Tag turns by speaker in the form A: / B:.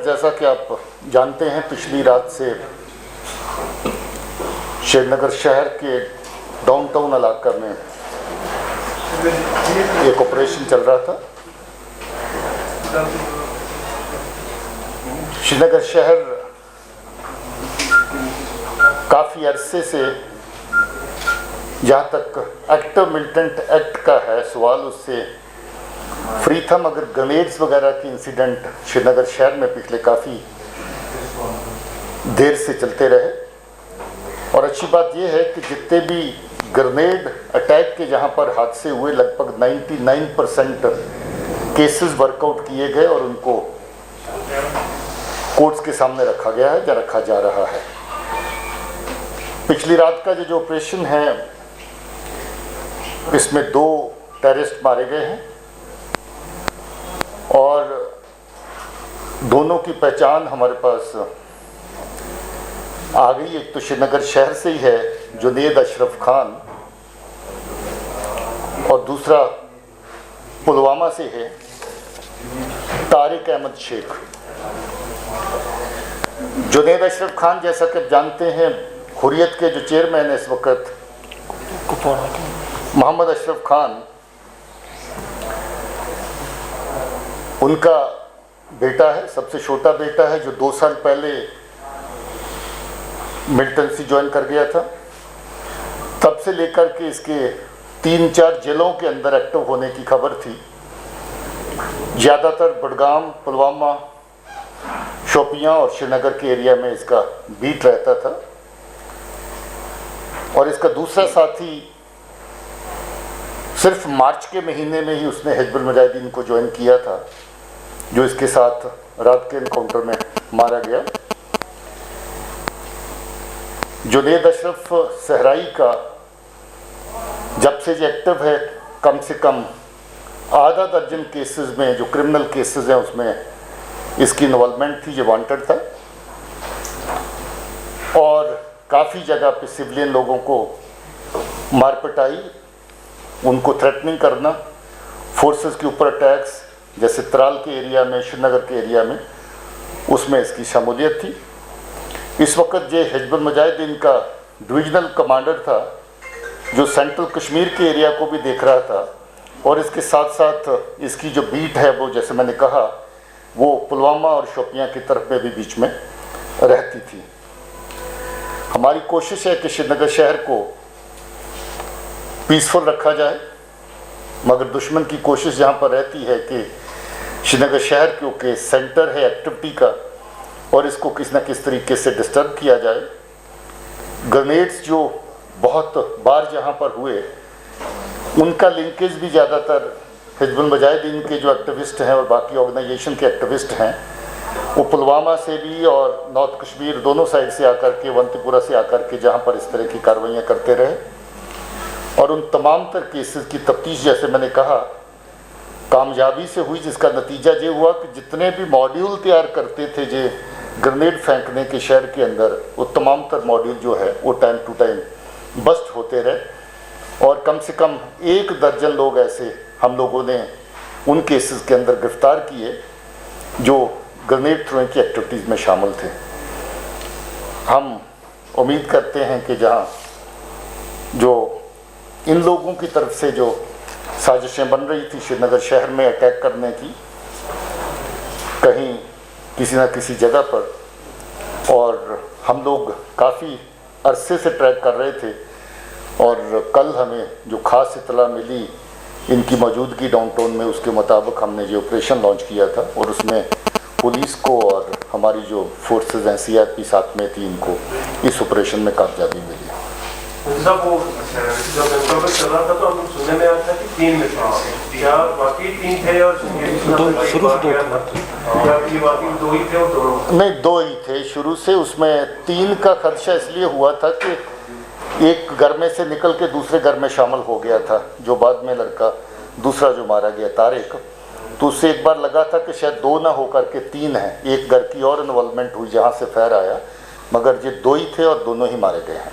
A: जैसा कि आप जानते हैं, पिछली रात से श्रीनगर शहर के डाउनटाउन इलाका में एक ऑपरेशन चल रहा था। श्रीनगर शहर काफ़ी अरसे से, जहाँ तक एक्टिव मिलिटेंट एक्ट का है सवाल, उससे फ्री था, मगर ग्रेनेड्स वगैरह के इंसिडेंट श्रीनगर शहर में पिछले काफ़ी देर से चलते रहे। और अच्छी बात यह है कि जितने भी ग्रेनेड अटैक के जहाँ पर हादसे हुए, लगभग 99% केसेस वर्कआउट किए गए और उनको कोर्ट्स के सामने रखा गया है या रखा जा रहा है। पिछली रात का जो ऑपरेशन है, इसमें 2 टेररिस्ट मारे गए हैं और दोनों की पहचान हमारे पास आ गई। एक तो श्रीनगर शहर से ही है, जुनैद अशरफ खान, और दूसरा पुलवामा से है, तारिक अहमद शेख। जुनैद अशरफ खान, जैसा कि आप जानते हैं, हुर्रियत के जो चेयरमैन है इस वक्त, मोहम्मद अशरफ खान, उनका बेटा है, सबसे छोटा बेटा है, जो 2 साल पहले मिलिटेंसी ज्वाइन कर गया था। तब से लेकर के इसके 3-4 जेलों के अंदर एक्टिव होने की खबर थी। ज़्यादातर बडगाम, पुलवामा, शोपियां और श्रीनगर के एरिया में इसका बीट रहता था। और इसका दूसरा साथी सिर्फ मार्च के महीने में ही उसने हिजबुल मुजाहिदीन को ज्वाइन किया था, जो इसके साथ रात के एनकाउंटर में मारा गया। जुनैद अशरफ सहराई का जब से जो एक्टिव है, कम से कम आधा दर्जन केसेस में, जो क्रिमिनल केसेस हैं, उसमें इसकी इन्वॉल्वमेंट थी, जो वांटेड था। और काफ़ी जगह पे सिविलियन लोगों को मार पिटाई, उनको थ्रेटनिंग करना, फोर्सेस के ऊपर अटैक्स, जैसे त्राल के एरिया में, श्रीनगर के एरिया में, उसमें इसकी शमूलियत थी। इस वक्त ये हिजबुल मुजाहिदीन का डिविजनल कमांडर था, जो सेंट्रल कश्मीर के एरिया को भी देख रहा था, और इसके साथ साथ इसकी जो बीट है वो, जैसे मैंने कहा, वो पुलवामा और शोपियां की तरफ में भी बीच में रहती थी। हमारी कोशिश है कि श्रीनगर शहर को पीसफुल रखा जाए, मगर दुश्मन की कोशिश जहाँ पर रहती है कि श्रीनगर शहर क्योंकि सेंटर है एक्टिविटी का, और इसको किसी न किस तरीके से डिस्टर्ब किया जाए। ग्रेनेड्स जो बहुत बार जहाँ पर हुए, उनका लिंकेज भी ज़्यादातर हिजबुल मुजाहिदीन के जो एक्टिविस्ट हैं और बाकी ऑर्गेनाइजेशन के एक्टिविस्ट हैं, वो पुलवामा से भी और नॉर्थ कश्मीर, दोनों साइड से आकर के, अवंतीपुरा से आकर के जहाँ पर इस तरह की कार्रवाइयाँ करते रहे। और उन तमाम तर केसेस की तफ्तीश, जैसे मैंने कहा, कामयाबी से हुई, जिसका नतीजा ये हुआ कि जितने भी मॉड्यूल तैयार करते थे जे ग्रेनेड फेंकने के शहर के अंदर, वो तमाम तर मॉड्यूल जो है वो टाइम टू टाइम बस्ट होते रहे। और कम से कम 1 दर्जन लोग ऐसे हम लोगों ने उन केसेस के अंदर गिरफ्तार किए जो ग्रेनेड थ्रोइंग की एक्टिविटीज़ में शामिल थे। हम उम्मीद करते हैं कि जहाँ जो इन लोगों की तरफ से जो साजिशें बन रही थी श्रीनगर शहर में अटैक करने की, कहीं किसी न किसी जगह पर, और हम लोग काफ़ी अरसे से ट्रैक कर रहे थे, और कल हमें जो ख़ास इत्तला मिली इनकी मौजूदगी डाउनटाउन में, उसके मुताबिक हमने जो ऑपरेशन लॉन्च किया था, और उसमें पुलिस को और हमारी जो फोर्सेस हैं, CRP साथ में थी, इनको इस ऑपरेशन में कामयाबी मिली।
B: जब वो जब चल रहा था तो हम सुनने में आया था कि 3 में थे, क्या बाकी 3 थे? और शुरू से 2 ही थे और दोनों?
A: नहीं, 2 ही थे शुरू से। उसमें 3 का खदशा इसलिए हुआ था कि एक घर में से निकल के दूसरे घर में शामिल हो गया था, जो बाद में लड़का दूसरा जो मारा गया, तारिक, तो उससे एक बार लगा था कि शायद 2 ना होकर के 3 हैं। एक घर की और इन्वॉल्वमेंट हुई जहाँ से फायर आया, मगर ये 2 ही थे और दोनों ही मारे गए हैं।